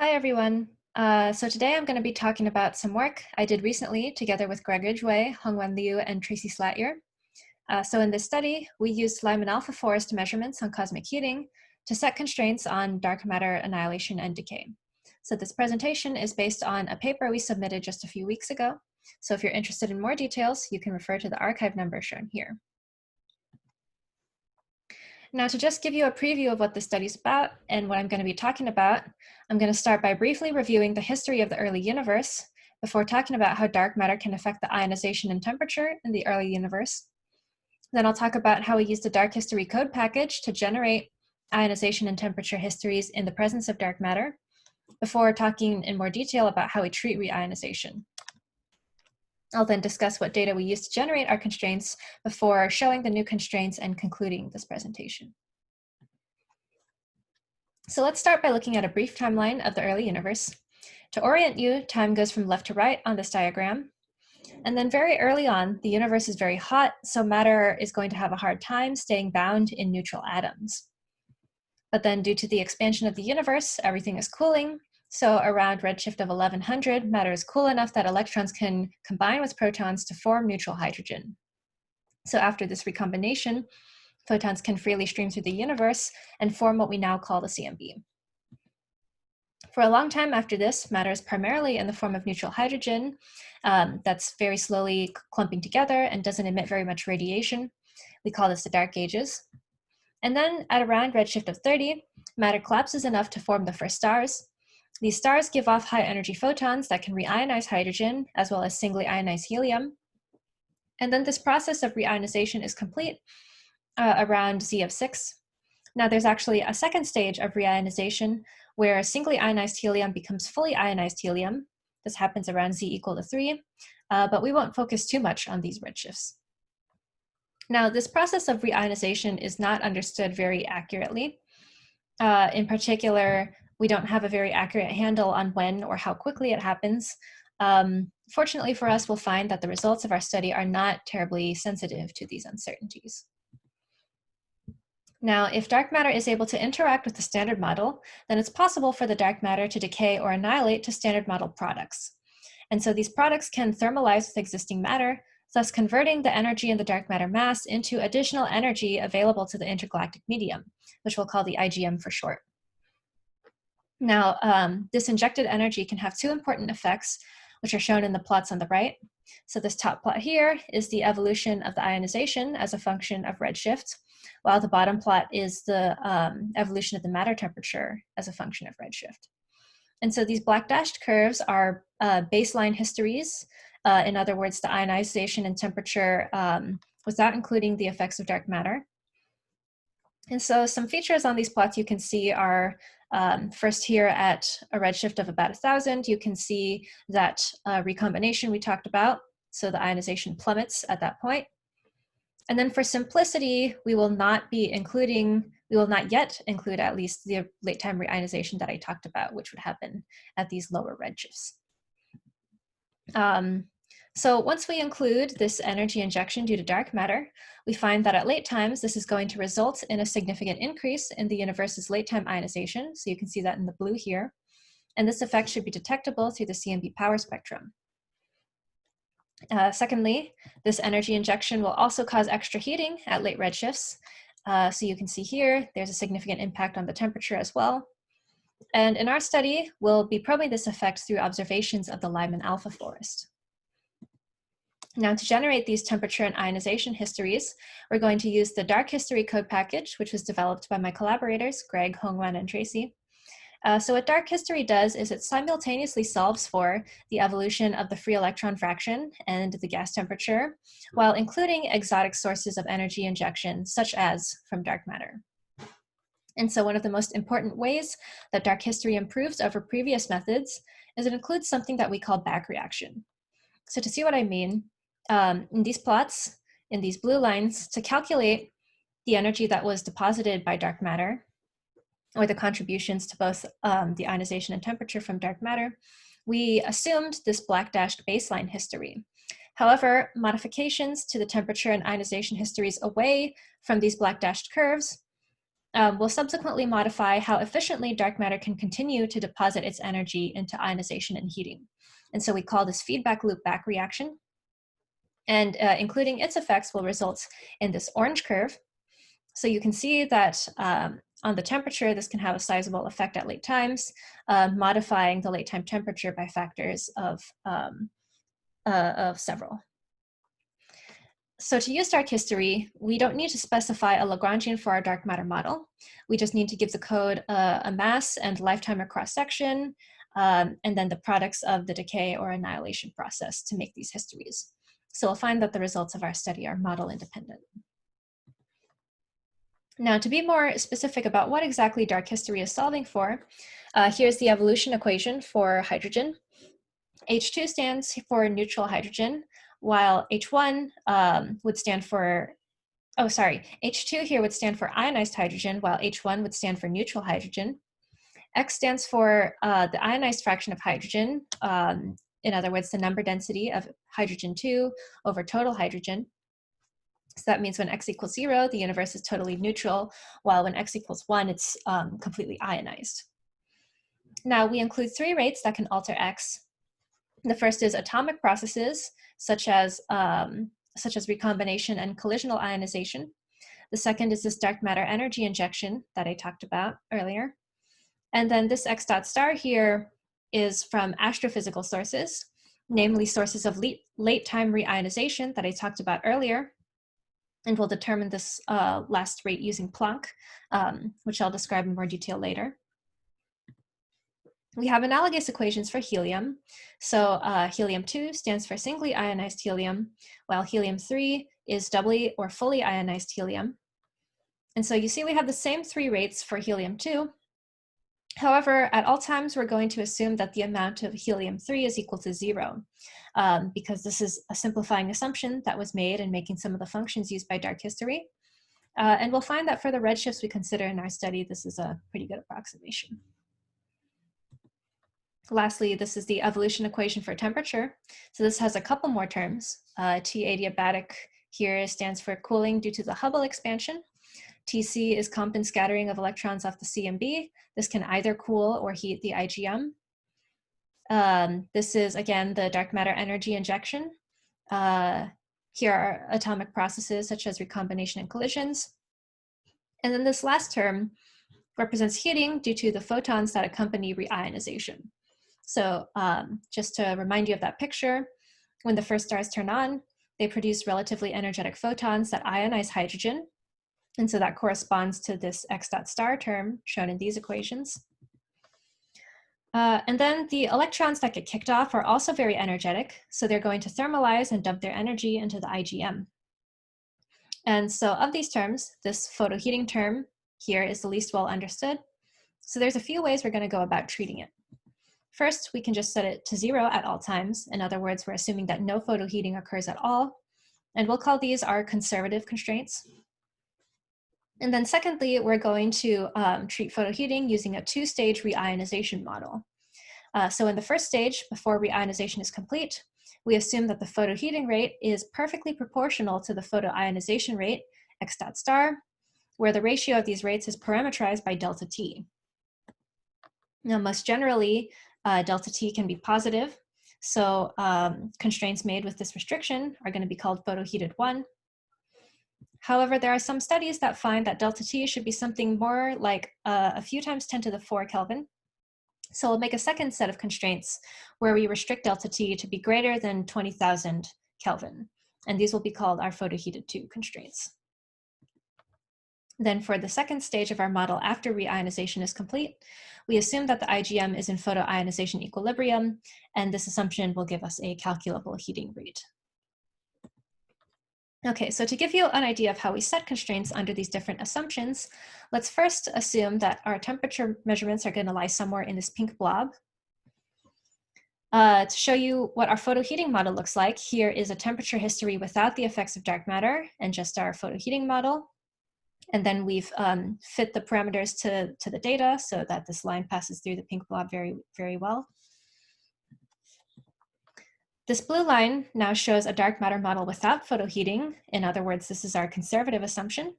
Hi, everyone. So today I'm going to be talking about some work I did recently together with Greg Ridgway, Hongwen Liu, and Tracy Slatyer. So in this study, we used Lyman-alpha forest measurements on cosmic heating to set constraints on dark matter annihilation and decay. So this presentation is based on a paper we submitted just a few weeks ago. So if you're interested in more details, you can refer to the archive number shown here. Now, to just give you a preview of what this study is about and what I'm going to be talking about, I'm going to start by briefly reviewing the history of the early universe before talking about how dark matter can affect the ionization and temperature in the early universe. Then I'll talk about how we use the dark history code package to generate ionization and temperature histories in the presence of dark matter, before talking in more detail about how we treat reionization. I'll then discuss what data we use to generate our constraints before showing the new constraints and concluding this presentation. So let's start by looking at a brief timeline of the early universe. To orient you, time goes from left to right on this diagram. And then very early on, the universe is very hot, so matter is going to have a hard time staying bound in neutral atoms. But then due to the expansion of the universe, everything is cooling. So around redshift of 1100, matter is cool enough that electrons can combine with protons to form neutral hydrogen. So after this recombination, photons can freely stream through the universe and form what we now call the CMB. For a long time after this, matter is primarily in the form of neutral hydrogen that's very slowly clumping together and doesn't emit very much radiation. We call this the dark ages. And then at around redshift of 30, matter collapses enough to form the first stars. These stars give off high energy photons that can reionize hydrogen as well as singly ionize helium. And then this process of reionization is complete around Z of 6. Now there's actually a second stage of reionization where singly ionized helium becomes fully ionized helium. This happens around Z equal to 3, but we won't focus too much on these redshifts. Now this process of reionization is not understood very accurately. In particular, we don't have a very accurate handle on when or how quickly it happens. Fortunately for us, we'll find that the results of our study are not terribly sensitive to these uncertainties. Now, if dark matter is able to interact with the standard model, then it's possible for the dark matter to decay or annihilate to standard model products. And so these products can thermalize with existing matter, thus converting the energy in the dark matter mass into additional energy available to the intergalactic medium, which we'll call the IgM for short. Now, this injected energy can have two important effects, which are shown in the plots on the right. So this top plot here is the evolution of the ionization as a function of redshift, while the bottom plot is the evolution of the matter temperature as a function of redshift. And so these black dashed curves are baseline histories. In other words, the ionization and temperature without including the effects of dark matter. And so some features on these plots you can see are first here at a redshift of about 1,000, you can see that recombination we talked about. So the ionization plummets at that point. And then for simplicity, we will not yet include at least the late time reionization that I talked about, which would happen at these lower redshifts. So once we include this energy injection due to dark matter, we find that at late times, this is going to result in a significant increase in the universe's late time ionization. So you can see that in the blue here. And this effect should be detectable through the CMB power spectrum. Secondly, this energy injection will also cause extra heating at late redshifts. So you can see here, there's a significant impact on the temperature as well. And in our study, we'll be probing this effect through observations of the Lyman-alpha forest. Now, to generate these temperature and ionization histories, we're going to use the dark history code package, which was developed by my collaborators, Greg, Hongwen, and Tracy. So what dark history does is it simultaneously solves for the evolution of the free electron fraction and the gas temperature, while including exotic sources of energy injection, such as from dark matter. And so one of the most important ways that dark history improves over previous methods is it includes something that we call back reaction. So to see what I mean, in these plots, in these blue lines, to calculate the energy that was deposited by dark matter, or the contributions to both the ionization and temperature from dark matter, we assumed this black dashed baseline history. However, modifications to the temperature and ionization histories away from these black dashed curves we'll subsequently modify how efficiently dark matter can continue to deposit its energy into ionization and heating. And so we call this feedback loop back reaction. And including its effects will result in this orange curve. So you can see that on the temperature, this can have a sizable effect at late times, modifying the late time temperature by factors of several. So to use dark history, we don't need to specify a Lagrangian for our dark matter model. We just need to give the code a mass and lifetime or cross-section, and then the products of the decay or annihilation process to make these histories. So we'll find that the results of our study are model independent. Now, to be more specific about what exactly dark history is solving for, here's the evolution equation for hydrogen. H2 stands for neutral hydrogen, while H1 would stand for, H2 here would stand for ionized hydrogen, while H1 would stand for neutral hydrogen. X stands for the ionized fraction of hydrogen, in other words, the number density of hydrogen 2 over total hydrogen. So that means when X equals 0, the universe is totally neutral, while when X equals 1, it's completely ionized. Now, we include 3 rates that can alter X. The first is atomic processes, such as recombination and collisional ionization. The second is this dark matter energy injection that I talked about earlier. And then this X dot star here is from astrophysical sources, namely sources of late time reionization that I talked about earlier. And we'll determine this last rate using Planck, which I'll describe in more detail later. We have analogous equations for helium. So helium-2 stands for singly ionized helium, while helium-3 is doubly or fully ionized helium. And so you see we have the same 3 rates for helium-2. However, at all times, we're going to assume that the amount of helium-3 is equal to 0, because this is a simplifying assumption that was made in making some of the functions used by dark history. And we'll find that for the redshifts we consider in our study, this is a pretty good approximation. Lastly, this is the evolution equation for temperature. So this has a couple more terms. T adiabatic here stands for cooling due to the Hubble expansion. Tc is Compton scattering of electrons off the CMB. This can either cool or heat the IgM. This is, again, the dark matter energy injection. Here are atomic processes such as recombination and collisions. And then this last term represents heating due to the photons that accompany reionization. So just to remind you of that picture, when the first stars turn on, they produce relatively energetic photons that ionize hydrogen. And so that corresponds to this X dot star term shown in these equations. And then the electrons that get kicked off are also very energetic. So they're going to thermalize and dump their energy into the IgM. And so of these terms, this photoheating term here is the least well understood. So there's a few ways we're going to go about treating it. First, we can just set it to 0 at all times. In other words, we're assuming that no photoheating occurs at all. And we'll call these our conservative constraints. And then secondly, we're going to treat photoheating using a 2-stage reionization model. So in the first stage, before reionization is complete, we assume that the photoheating rate is perfectly proportional to the photoionization rate, X dot star, where the ratio of these rates is parameterized by delta T. Now, most generally, delta T can be positive. So constraints made with this restriction are going to be called photoheated 1. However, there are some studies that find that delta T should be something more like a few times 10 to the 4 Kelvin. So we'll make a second set of constraints where we restrict delta T to be greater than 20,000 Kelvin. And these will be called our photoheated 2 constraints. Then for the second stage of our model after reionization is complete, we assume that the IgM is in photoionization equilibrium, and this assumption will give us a calculable heating rate. Okay, so to give you an idea of how we set constraints under these different assumptions, let's first assume that our temperature measurements are going to lie somewhere in this pink blob. To show you what our photoheating model looks like, here is a temperature history without the effects of dark matter and just our photoheating model. And then we've fit the parameters to the data so that this line passes through the pink blob very, very well. This blue line now shows a dark matter model without photoheating. In other words, this is our conservative assumption.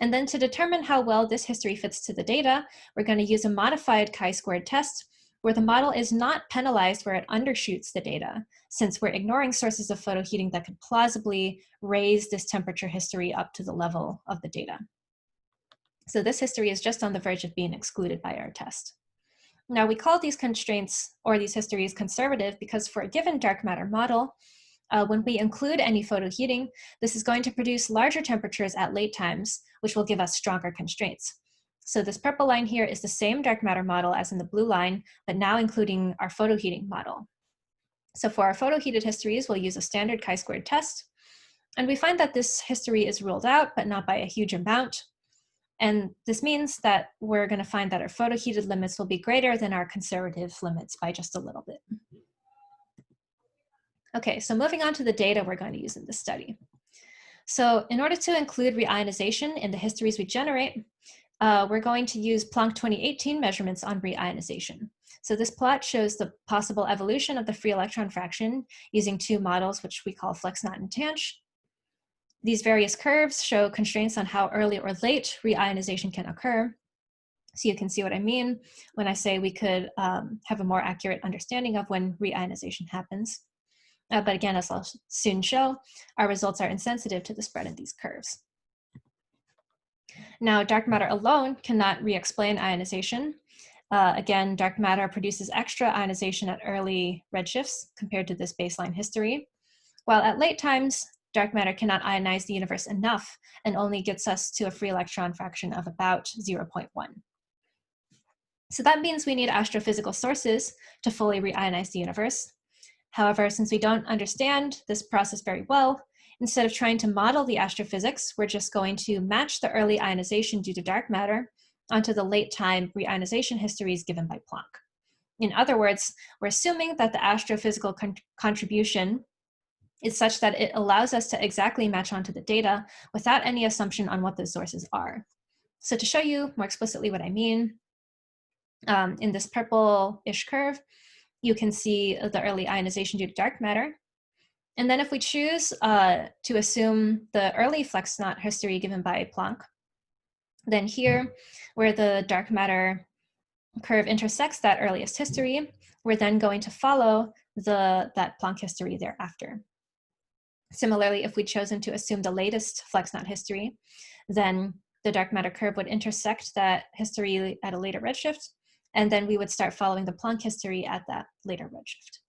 And then to determine how well this history fits to the data, we're going to use a modified chi-squared test where the model is not penalized where it undershoots the data, since we're ignoring sources of photoheating that could plausibly raise this temperature history up to the level of the data. So this history is just on the verge of being excluded by our test. Now we call these constraints or these histories conservative because for a given dark matter model, when we include any photoheating, this is going to produce larger temperatures at late times, which will give us stronger constraints. So this purple line here is the same dark matter model as in the blue line, but now including our photoheating model. So for our photoheated histories, we'll use a standard chi-squared test. And we find that this history is ruled out, but not by a huge amount. And this means that we're going to find that our photoheated limits will be greater than our conservative limits by just a little bit. Okay, so moving on to the data we're going to use in this study. So in order to include reionization in the histories we generate, we're going to use Planck 2018 measurements on reionization. So this plot shows the possible evolution of the free electron fraction using two models, which we call flex, knot, and tanh. These various curves show constraints on how early or late reionization can occur. So you can see what I mean when I say we could have a more accurate understanding of when reionization happens. But again, as I'll soon show, our results are insensitive to the spread in these curves. Now, dark matter alone cannot re-explain ionization. Again, dark matter produces extra ionization at early redshifts compared to this baseline history, while at late times, dark matter cannot ionize the universe enough and only gets us to a free electron fraction of about 0.1. So that means we need astrophysical sources to fully reionize the universe. However, since we don't understand this process very well, instead of trying to model the astrophysics, we're just going to match the early ionization due to dark matter onto the late time reionization histories given by Planck. In other words, we're assuming that the astrophysical contribution is such that it allows us to exactly match onto the data without any assumption on what those sources are. So to show you more explicitly what I mean, in this purple-ish curve, you can see the early ionization due to dark matter. And then if we choose to assume the early flex knot history given by Planck, then here, where the dark matter curve intersects that earliest history, we're then going to follow that Planck history thereafter. Similarly, if we'd chosen to assume the latest flex knot history, then the dark matter curve would intersect that history at a later redshift, and then we would start following the Planck history at that later redshift.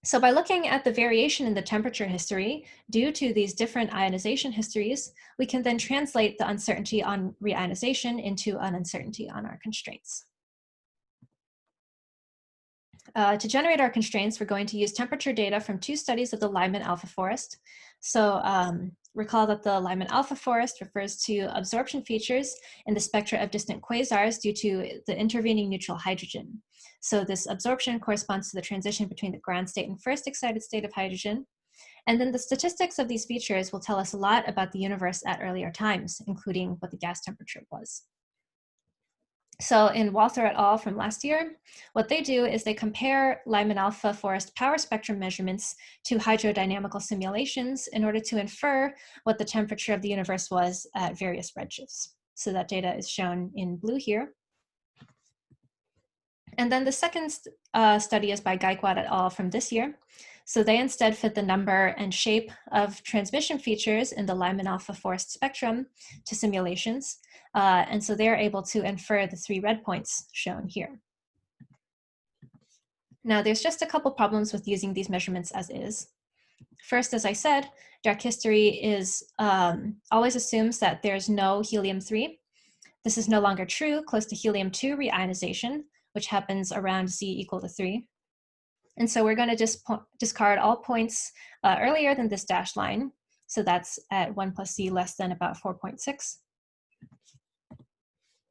So by looking at the variation in the temperature history due to these different ionization histories, we can then translate the uncertainty on reionization into an uncertainty on our constraints. To generate our constraints, we're going to use temperature data from two studies of the Lyman-alpha forest. So recall that the Lyman-alpha forest refers to absorption features in the spectra of distant quasars due to the intervening neutral hydrogen. So this absorption corresponds to the transition between the ground state and first excited state of hydrogen. And then the statistics of these features will tell us a lot about the universe at earlier times, including what the gas temperature was. So in Walther et al. From last year, what they do is they compare Lyman-alpha forest power spectrum measurements to hydrodynamical simulations in order to infer what the temperature of the universe was at various redshifts. So that data is shown in blue here. And then the second study is by Gaikwad et al. From this year. So they instead fit the number and shape of transmission features in the Lyman-alpha forest spectrum to simulations. And so they're able to infer the three red points shown here. Now, there's just a couple problems with using these measurements as is. First, as I said, dark history is always assumes that there's no helium-3. This is no longer true close to helium-2 reionization, which happens around Z = 3. And so we're going to discard all points earlier than this dashed line. So that's at 1 + Z less than about 4.6.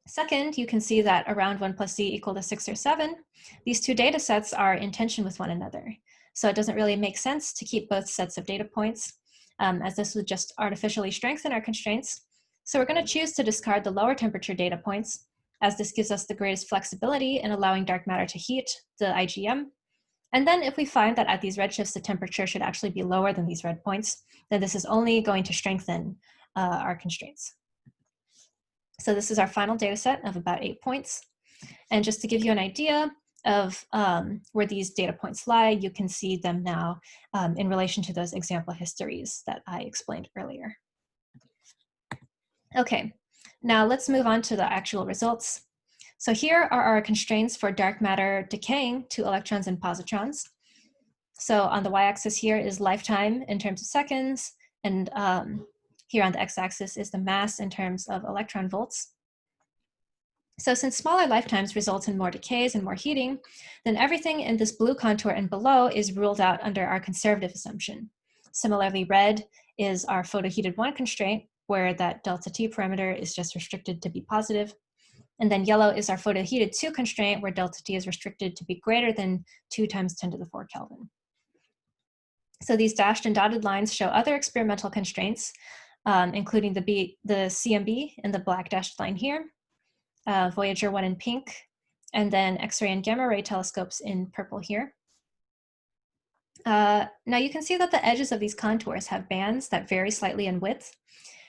Second, you can see that around 1 + Z = 6 or 7, these two data sets are in tension with one another. So it doesn't really make sense to keep both sets of data points, as this would just artificially strengthen our constraints. So we're going to choose to discard the lower temperature data points, as this gives us the greatest flexibility in allowing dark matter to heat the IgM. And then if we find that at these redshifts, the temperature should actually be lower than these red points, then this is only going to strengthen our constraints. So this is our final data set of about 8 points. And just to give you an idea of where these data points lie, you can see them now in relation to those example histories that I explained earlier. Okay, now let's move on to the actual results. So here are our constraints for dark matter decaying to electrons and positrons. So on the y-axis here is lifetime in terms of seconds, and here on the x-axis is the mass in terms of electron volts. So since smaller lifetimes result in more decays and more heating, then everything in this blue contour and below is ruled out under our conservative assumption. Similarly, red is our photoheated 1 constraint, where that delta T parameter is just restricted to be positive. And then yellow is our photoheated 2 constraint, where delta T is restricted to be greater than 2 times 10 to the 4 Kelvin. So these dashed and dotted lines show other experimental constraints, including the CMB in the black dashed line here, Voyager 1 in pink, and then X-ray and gamma ray telescopes in purple here. Now you can see that the edges of these contours have bands that vary slightly in width.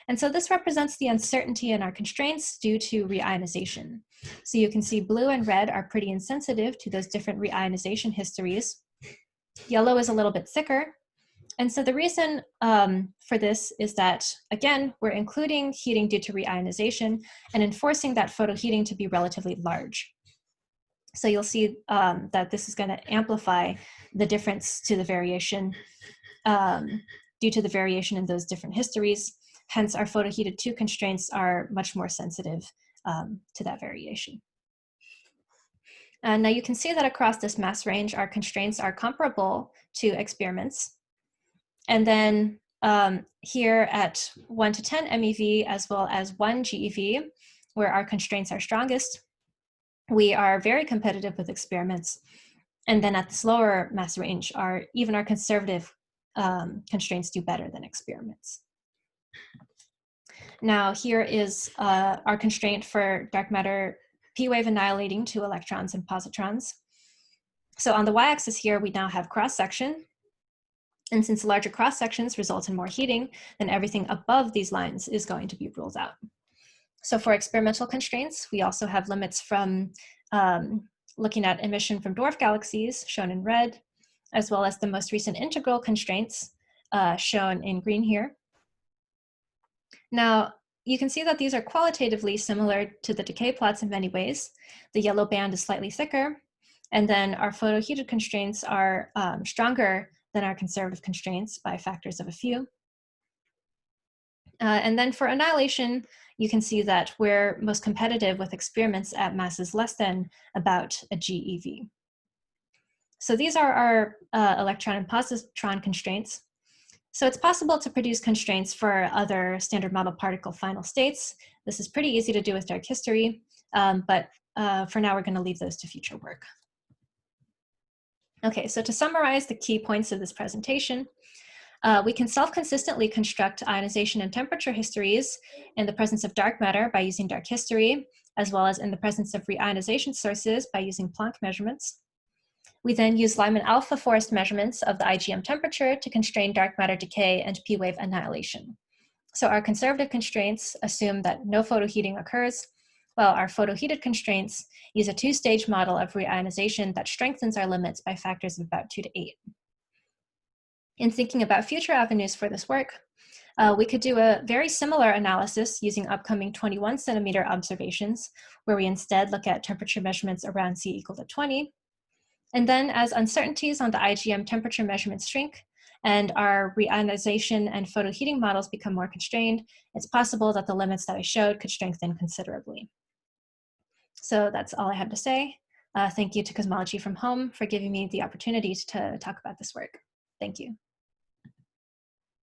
And so this represents the uncertainty in our constraints due to reionization. So you can see blue and red are pretty insensitive to those different reionization histories. Yellow is a little bit thicker. And so the reason for this is that, again, we're including heating due to reionization and enforcing that photoheating to be relatively large. So you'll see that this is going to amplify the difference to the variation due to the variation in those different histories. Hence, our photoheated 2 constraints are much more sensitive to that variation. Now you can see that across this mass range, our constraints are comparable to experiments. And then here at 1 to 10 MeV, as well as 1 GeV, where our constraints are strongest, we are very competitive with experiments. And then at this lower mass range, even our conservative constraints do better than experiments. Now here is our constraint for dark matter P-wave annihilating to electrons and positrons. So on the y-axis here, we now have cross-section. And since larger cross-sections result in more heating, then everything above these lines is going to be ruled out. So for experimental constraints, we also have limits from looking at emission from dwarf galaxies, shown in red, as well as the most recent integral constraints, shown in green here. Now, you can see that these are qualitatively similar to the decay plots in many ways. The yellow band is slightly thicker, and then our photoheated constraints are stronger than our conservative constraints by factors of a few. And then for annihilation, you can see that we're most competitive with experiments at masses less than about a GeV. So these are our electron and positron constraints. So it's possible to produce constraints for other standard model particle final states. This is pretty easy to do with DarkHistory, but for now we're going to leave those to future work. Okay, so to summarize the key points of this presentation, we can self-consistently construct ionization and temperature histories in the presence of dark matter by using DarkHistory, as well as in the presence of reionization sources by using Planck measurements. We then use Lyman-alpha forest measurements of the IgM temperature to constrain dark matter decay and P-wave annihilation. So our conservative constraints assume that no photoheating occurs, while our photoheated constraints use a 2-stage model of reionization that strengthens our limits by factors of about 2 to 8. In thinking about future avenues for this work, we could do a very similar analysis using upcoming 21 centimeter observations, where we instead look at temperature measurements around C equal to 20. And then as uncertainties on the IgM temperature measurements shrink and our reionization and photoheating models become more constrained, it's possible that the limits that I showed could strengthen considerably. So that's all I have to say. Thank you to Cosmology from Home for giving me the opportunity to talk about this work. Thank you.